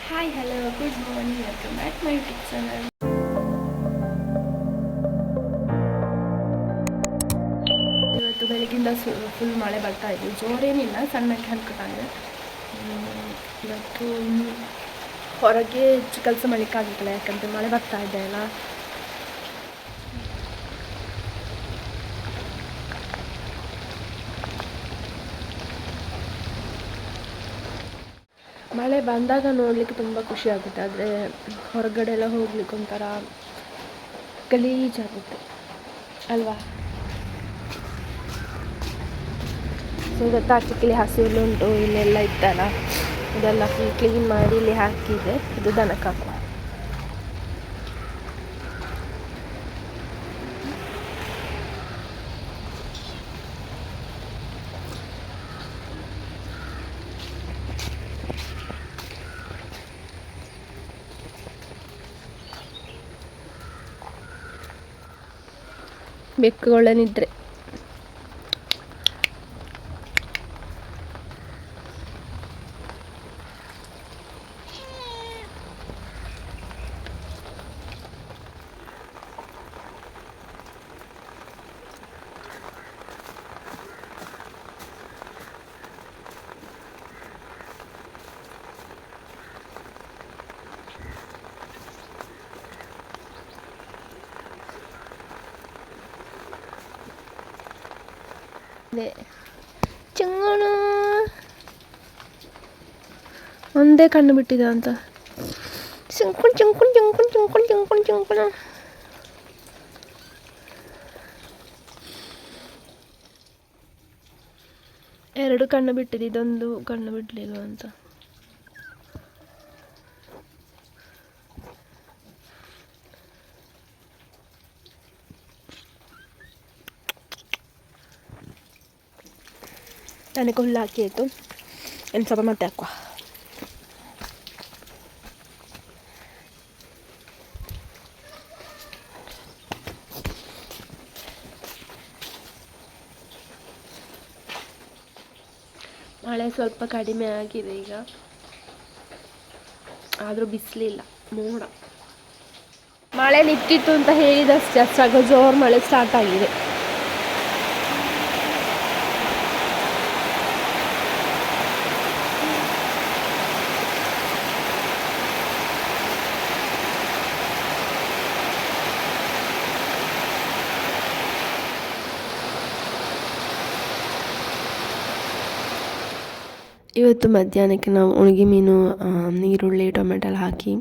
Hi hello good morning welcome back my YouTube channel. ಇವತ್ತು ಬೆಳಗಿಂದ full ಮಳೆ ಬರ್ತಾ ಇದೆ, ಜೋರೇನಿಲ್ಲ, ಸಣ್ಣಕ್ಕೆ ಹಲ್ಕೊತಾ ಇದೆ. ಇವತ್ತು ಹೊರಗೆ ಹೆಚ್ಚು ಕೆಲಸ ಮಾಡಲಿಕ್ಕಾಗಿಲ್ಲ, ಯಾಕಂದರೆ ಮಳೆ ಬರ್ತಾ ಇದೆ ಅಲ್ಲ. ಮಳೆ ಬಂದಾಗ ನೋಡಲಿಕ್ಕೆ ತುಂಬ ಖುಷಿ ಆಗುತ್ತೆ, ಆದರೆ ಹೊರಗಡೆ ಎಲ್ಲ ಹೋಗ್ಲಿಕ್ಕೆ ಒಂಥರ ಗಲೀಜಾಗುತ್ತೆ ಅಲ್ವಾ. ಸೊ ಇವತ್ತು ಆಚೆಕಲ್ಲಿ ಹಸಿರುಂಟು, ಇಲ್ಲೆಲ್ಲ ಇತ್ತಲ್ಲ, ಇದೆಲ್ಲ ಫುಲ್ ಕ್ಲೀನ್ ಮಾಡಿ ಇಲ್ಲಿ ಹಾಕಿದೆ. ಇದು ದನಕ್ಕೆ ಹಾಕುವ. ಬೆಕ್ಕುಗಳ ನಿದ್ರೆ. ಚಿಂಗಣ ಒಂದೇ ಕಣ್ಣು ಬಿಟ್ಟಿದೆ ಅಂತ. ಚಿಂಕುಣ್ ಚಿಂಕುಣ್ ಚಿಂಕುಣ್ ಚಿಂಕುಣ್ ಚಿಂಕುಣ್ ಚಿಂಕುಣ. ಎರಡು ಕಣ್ಣು ಬಿಟ್ಟಿದೆ, ಇದೊಂದು ಕಣ್ಣು ಬಿಡಲಿಲ್ಲ ಅಂತ. ನನಗೆ ಹುಲ್ಲು ಹಾಕಿ ಆಯಿತು, ಇನ್ನು ಸ್ವಲ್ಪ ಮತ್ತೆ ಹಾಕುವ. ಮಳೆ ಸ್ವಲ್ಪ ಕಡಿಮೆ ಆಗಿದೆ ಈಗ, ಆದರೂ ಬಿಸಿಲಿಲ್ಲ, ಮೋಡ. ಮಳೆ ನಿಂತಿತ್ತು ಅಂತ ಹೇಳಿದಷ್ಟು ಅಷ್ಟಾಗ ಜೋರು ಮಳೆ ಸ್ಟಾರ್ಟ್ ಆಗಿದೆ. ಇವತ್ತು ಮಧ್ಯಾಹ್ನಕ್ಕೆ ನಾವು ಒಣಗಿ ಮೀನು, ಈರುಳ್ಳಿ, ಟೊಮೆಟೊ ಎಲ್ಲ ಹಾಕಿ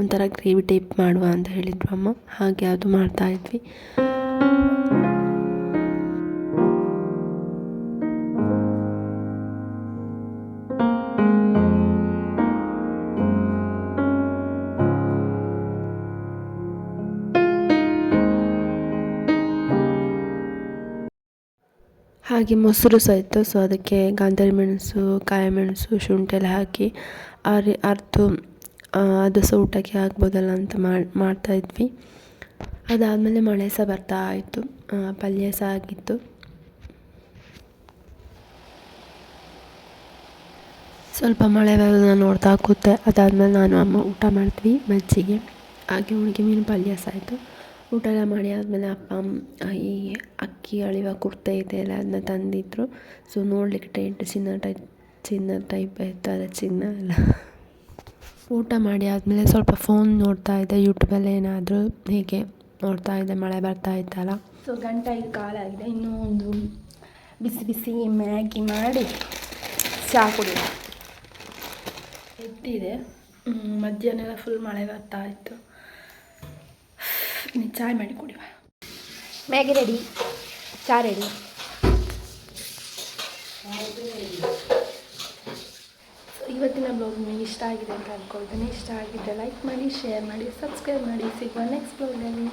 ಒಂಥರ ಗ್ರೇವಿ ಟೈಪ್ ಮಾಡುವ ಅಂತ ಹೇಳಿದ್ರು ಅಮ್ಮ. ಹಾಗೆ ಅದು ಮಾಡ್ತಾಯಿದ್ವಿ. ಹಾಗೆ ಮೊಸರು ಸಹ ಇತ್ತು. ಸೊ ಅದಕ್ಕೆ ಗಾಂಧಾರಿ ಮೆಣಸು, ಕಾಯಿ ಮೆಣಸು, ಶುಂಠಿ ಎಲ್ಲ ಹಾಕಿ ಅರ್ದು ಅದು ಸಹ ಊಟಕ್ಕೆ ಆಗ್ಬೋದಲ್ಲ ಅಂತ ಮಾಡ್ತಾಯಿದ್ವಿ. ಅದಾದಮೇಲೆ ಮಳೆ ಸಹ ಬರ್ತಾ ಇತ್ತು, ಪಲ್ಯ ಸಹ ಆಗಿತ್ತು. ಸ್ವಲ್ಪ ಮಳೆ ಬರೋದನ್ನ ನೋಡ್ತಾ ಕೂತೆ. ಅದಾದಮೇಲೆ ನಾನು ಅಮ್ಮ ಊಟ ಮಾಡಿದ್ವಿ, ಮಜ್ಜಿಗೆ ಹಾಗೆ ಒಣಗಿ ಮೀನು ಪಲ್ಯ ಸಹ ಆಯಿತು. ಊಟ ಎಲ್ಲ ಮಾಡಿ ಆದಮೇಲೆ ಅಪ್ಪ ಈ ಅಕ್ಕಿ ಅಳಿವ ಕುರ್ತೆ ಇದೆಯಲ್ಲ, ಅದನ್ನ ತಂದಿದ್ರು. ಸೊ ನೋಡಲಿಕ್ಕೆ ಚಿನ್ನ ಟೈಪ್ ಇರ್ತಾರೆ, ಚಿನ್ನ ಎಲ್ಲ. ಊಟ ಮಾಡಿ ಆದಮೇಲೆ ಸ್ವಲ್ಪ ಫೋನ್ ನೋಡ್ತಾ ಇದ್ದೆ, ಯೂಟ್ಯೂಬಲ್ಲಿ ಏನಾದರೂ ಹೀಗೆ ನೋಡ್ತಾ ಇದ್ದೆ, ಮಳೆ ಬರ್ತಾ ಇತ್ತಲ್ಲ. ಸೊ 1:05 ಕಾಲ ಆಗಿದೆ, ಇನ್ನೂ ಒಂದು ಬಿಸಿ ಬಿಸಿ ಮ್ಯಾಗಿ ಮಾಡಿ ಚಹಾ ಕುಡಿಯೋಣ. ಎದ್ದಿದೆ, ಮಧ್ಯಾಹ್ನ ಎಲ್ಲ ಫುಲ್ ಮಳೆ ಬರ್ತಾ ಇತ್ತು. ಚಾಯ್ ಮಾಡಿ ಕುಡಿಯುವ. ಮ್ಯಾಗಿ ರೆಡಿ, ಚಹಾ ರೆಡಿ. ಇವತ್ತಿನ ಬ್ಲಾಗ್ ನಿಮಗೆ ಇಷ್ಟ ಆಗಿದೆ ಅಂತ ಅಂದ್ಕೊಳ್ತೇನೆ. ಇಷ್ಟ ಆಗಿದ್ದರೆ ಲೈಕ್ ಮಾಡಿ, ಶೇರ್ ಮಾಡಿ, ಸಬ್ಸ್ಕ್ರೈಬ್ ಮಾಡಿ. ಸಿಗುವ ನೆಕ್ಸ್ಟ್ ಬ್ಲಾಗಲ್ಲಿ.